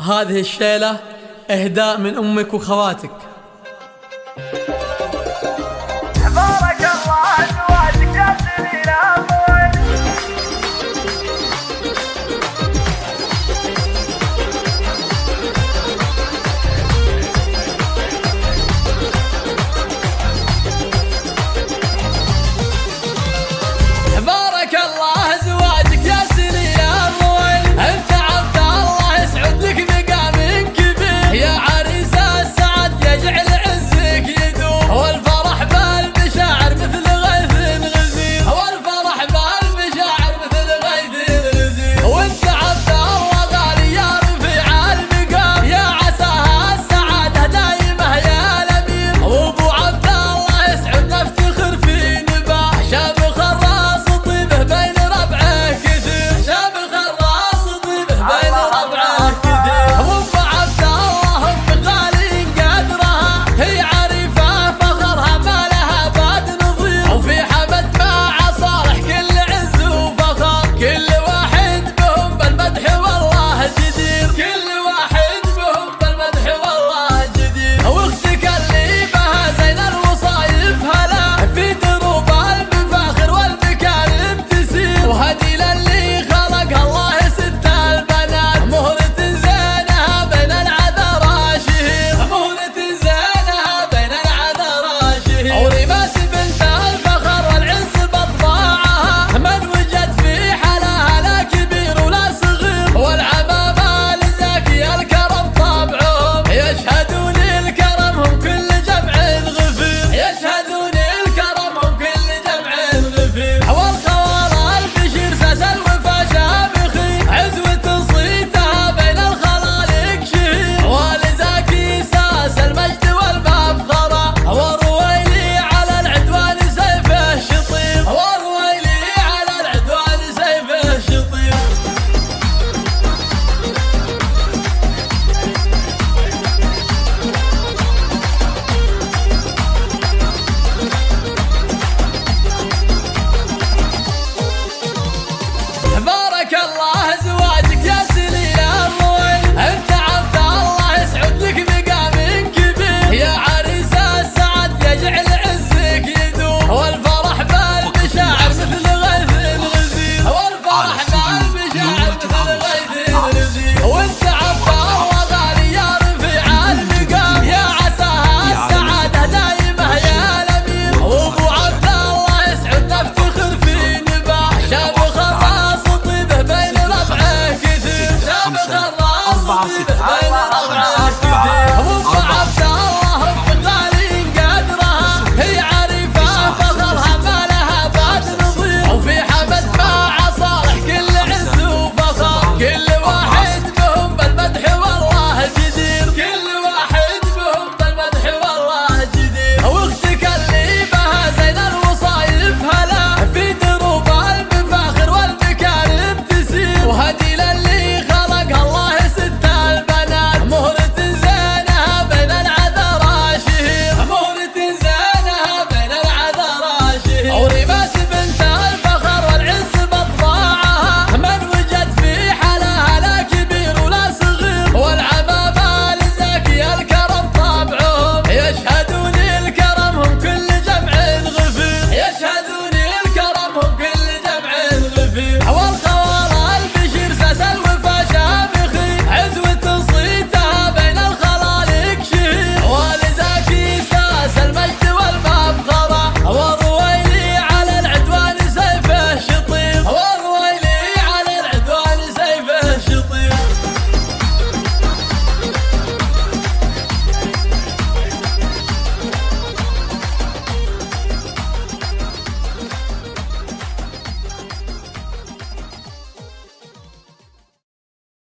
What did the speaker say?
هذه الشيلة إهداء من أمك وخواتك. بارك الله أزواجك يا سنين أبوي. بارك الله أزواجك يا سنين أبوي. أنت عبد الله يسعد لك مقام كبير، يا عريس السعد يجعل عزك يدوم، والفرح بالمشاعر مثل غيث غزير، والفرح بالمشاعر مثل غيث غزير. وانت عبد الله غالي يا رفيع المقام، يا عساها السعادة دايمة يا الأمير. وابو عبد الله يسعد نفتخر في نباه، شاب خراص طيبه بين ربعه كثير، شاب خراص طيبه بين ربعه كثير. وام عبد الله ام غالي قدرها، هي عريفه فخرها ما لها بعد نظير. وفي حمد مع صالح كل عز وفخر، كل واحد بهم بالمدح والله جدير، كل واحد بهم بالمدح والله جدير. واختك اللي بها زين الوصايف هلا، في دروب المفاخر والمكارم تسير. وهدي للي خلقها الله ست البنات، مهرة زينها بين العذراء شهير، مهرة زينها بين العذراء شهير. ورماس بنت الفخر والعز بطباعها، من وجد في حلاها لا كبير ولا صغير. والعمامة الزاكية الكرم طبعهم، يشهدون الكرم هم كل جمع غفير، يشهدون الكرم هم كل جمع غفير. والخوال البشير ساس الوفا شامخي، عزوة صيتها بين الخلائق شهير. والزاكي ساس المجد والمفخرة، والرويلي على العدوان سيفه شطير، والرويلي على العدوان سيفه شطير. بارك الله أزواجك يا سنين أبوي. أنت عبد الله يسعد لك مقام كبير، يا عريس السعد يجعل عزك يدوم، والفرح بالمشاعر مثل غيث غزير، والفرح بالمشاعر مثل غيث غزير. وانت عبد الله غالي يا رفيع المقام، يا عساها السعادة دايمة يا الأمير. وابو عبد الله يسعد نفتخر في نباه، شاب خراص طيبه بين ربعه كثير، شاب خراص طيبه بين ربعه كثير. وابو عبد